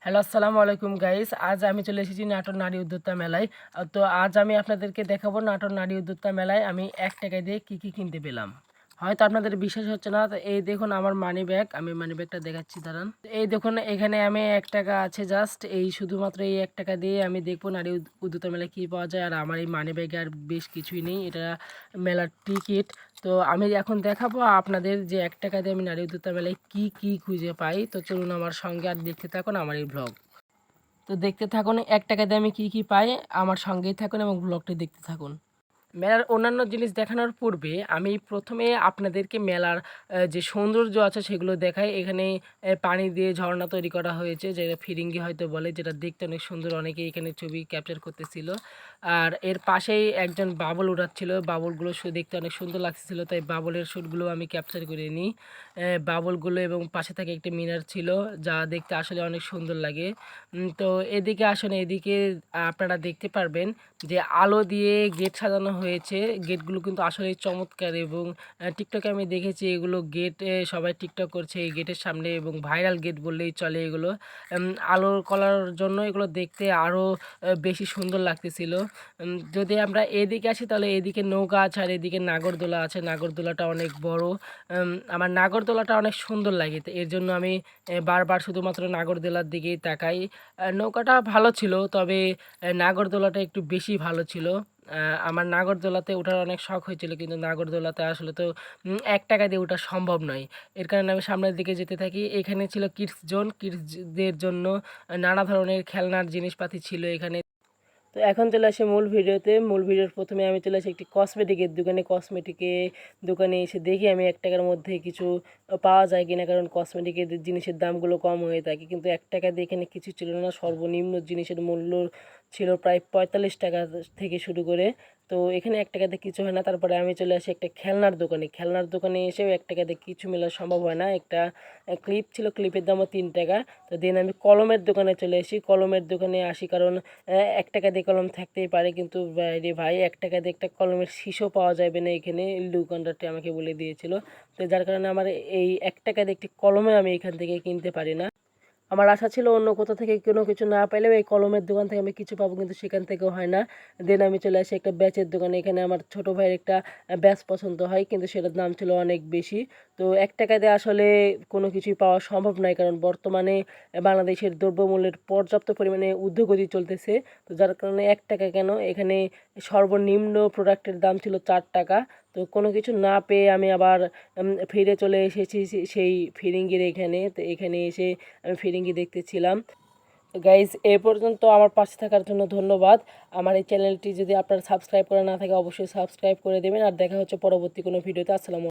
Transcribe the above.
Hello, আসসালামু আলাইকুম guys. আজ আমি চলে এসেছি নাটোর নারী উদ্যোক্তা মেলায়। তো আজ আমি আপনাদেরকে দেখাবো নাটোর নারী উদ্যোক্তা মেলায় আমি ১ টাকায় দিয়ে কি কিনতে পেলাম। হয়তো আপনাদের বিশ্বাস হচ্ছে না। তো এই দেখুন আমার মানি ব্যাগ, আমি মানি ব্যাগটা দেখাচ্ছি দাঁড়ান। তো এই দেখুন এখানে আমি ১ টাকা আছে, জাস্ট এই শুধুমাত্র এই ১ টাকা দিয়ে আমি দেখবো নারী উদ্যোক্তা মেলায় কী পাওয়া যায়। আর আমার এই মানি ব্যাগে আর বেশ কিছুই নেই, এটা মেলার টিকিট। তো আমি এখন দেখাবো আপনাদের যে ১ টাকা দিয়ে আমি নারী উদ্যোক্তা মেলায় কি খুঁজে পাই। তো চলুন আমার সঙ্গে আর দেখতে থাকুন আমার এই ব্লগ। তো দেখতে থাকুন ১ টাকা দিয়ে আমি কি পাই, আমার সঙ্গেই থাকুন এবং ব্লগটি দেখতে থাকুন। মেলার অন্যান্য জিনিস দেখানোর পূর্বে আমি প্রথমে আপনাদেরকে মেলার যে সৌন্দর্য আছে সেগুলো দেখাই। এখানে পানি দিয়ে ঝর্ণা তৈরি করা হয়েছে, যেটা ফিরিঙ্গি হয়তো বলে, যেটা দেখতে অনেক সুন্দর। অনেকেই এখানে ছবি ক্যাপচার করতেছিল। আর এর পাশেই একজন বাবুল উড়াচ্ছিল, বাবুলগুলো দেখতে অনেক সুন্দর লাগছিল, তাই বাবুলের শ্যুটগুলো আমি ক্যাপচার করে নিই। বাবুলগুলো এবং পাশে থাকে একটি মিনার ছিল, যা দেখতে আসলে অনেক সুন্দর লাগে। তো এদিকে আসুন, এদিকে আপনারা দেখতে পারবেন যে আলো দিয়ে গেট সাজানো হয়েছে। গেটগুলো কিন্তু আসলেই চমৎকার এবং টিকটকে আমি দেখেছি এগুলো গেটে সবাই টিকটক করছে এই গেটের সামনে, এবং ভাইরাল গেট বললেই চলে এগুলো। আলোর কলার জন্য এগুলো দেখতে আরও বেশি সুন্দর লাগতেছিল। যদি আমরা এদিকে আসি তাহলে এদিকে নৌকা আছে আর এদিকে নাগরদোলা আছে। নাগরদোলাটা অনেক বড়। আমার নাগরদোলাটা অনেক সুন্দর লাগে, তো এর জন্য আমি বারবার শুধুমাত্র নাগরদোলার দিকেই তাকাই। নৌকাটা ভালো ছিল, তবে নাগরদোলাটা একটু বেশি ভালো ছিল। আমার নাগরদোলাতে ওঠার অনেক শখ হয়েছিল, কিন্তু নাগরদোলাতে আসলে তো ১ টাকা দিয়ে ওঠা সম্ভব নয়। এর কারণে আমি সামনের দিকে যেতে থাকি। এখানে ছিল কিডস জোন, কিডসদের জন্য নানা ধরনের খেলনার জিনিসপাতি ছিল এখানে। তো এখন চলে আসি মূল ভিডিওতে। মূল ভিডিওর প্রথমে আমি চলে আসি একটি কসমেটিকের দোকানে। দোকানে এসে দেখি আমি ১ টাকার মধ্যে কিছু পাওয়া যায় কিনা, কারণ কসমেটিকের জিনিসের দামগুলো কম হয়ে থাকে। কিন্তু ১ টাকা দিয়ে এখানে কিছু ছিল না। সর্বনিম্ন জিনিসের মূল্য ছিল প্রায় ৪৫ টাকা থেকে শুরু করে। তো এখানে ১ টাকাতে কিছু হয় না। তারপরে আমি চলে আসি একটা খেলনার দোকানে। খেলনার দোকানে এসেও ১ টাকাতে কিছু মেলা সম্ভব হয় না। একটা ক্লিপ ছিল, ক্লিপের দামও ৩ টাকা। তো দেন আমি কলমের দোকানে চলে আসি। কলমের দোকানে আসি কারণ ১ টাকা দিয়ে কলম থাকতেই পারে, কিন্তু রে ভাই ১ টাকা দিয়ে একটা কলমের শীষও পাওয়া যাবে না এখানে, দোকানদারটি আমাকে বলে দিয়েছিল। তো যার কারণে আমার এই ১ টাকা দিয়ে একটি কলমে আমি এখান থেকে কিনতে পারি না। আমার আশা ছিল অন্য কোথাও থেকে কোনো কিছু না পাইলেও এই কলমের দোকান থেকে আমি কিছু পাবো, কিন্তু সেখান থেকেও হয় না। দেন আমি চলে আসি একটা ব্যাচের দোকানে। এখানে আমার ছোট ভাইয়ের একটা ব্যাচ পছন্দ হয়, কিন্তু সেটার দাম ছিল অনেক বেশি। তো ১ টাকা দিয়ে আসলে কোনো কিছুই পাওয়া সম্ভব নয়, কারণ বর্তমানে বাংলাদেশের দ্রব্যমূল্যের পর্যাপ্ত পরিমাণে ঊর্ধ্বগতি চলতেছে। তো যার কারণে ১ টাকা কেন, এখানে সর্বনিম্ন প্রোডাক্টের দাম ছিল ৪ টাকা। তো কোনো কিছু না পেয়ে আমি আবার ফিরে চলে এসেছি সেই ফিরিঙ্গির এখানে। তো এখানে এসে আমি ফিরিঙ্গি দেখতেছিলাম। তো গাইজ, এ পর্যন্ত আমার পাশে থাকার জন্য ধন্যবাদ। আমার এই চ্যানেলটি যদি আপনারা সাবস্ক্রাইব করে না থাকে অবশ্যই সাবস্ক্রাইব করে দেবেন। আর দেখা হচ্ছে পরবর্তী কোনো ভিডিওতে। আসসালামু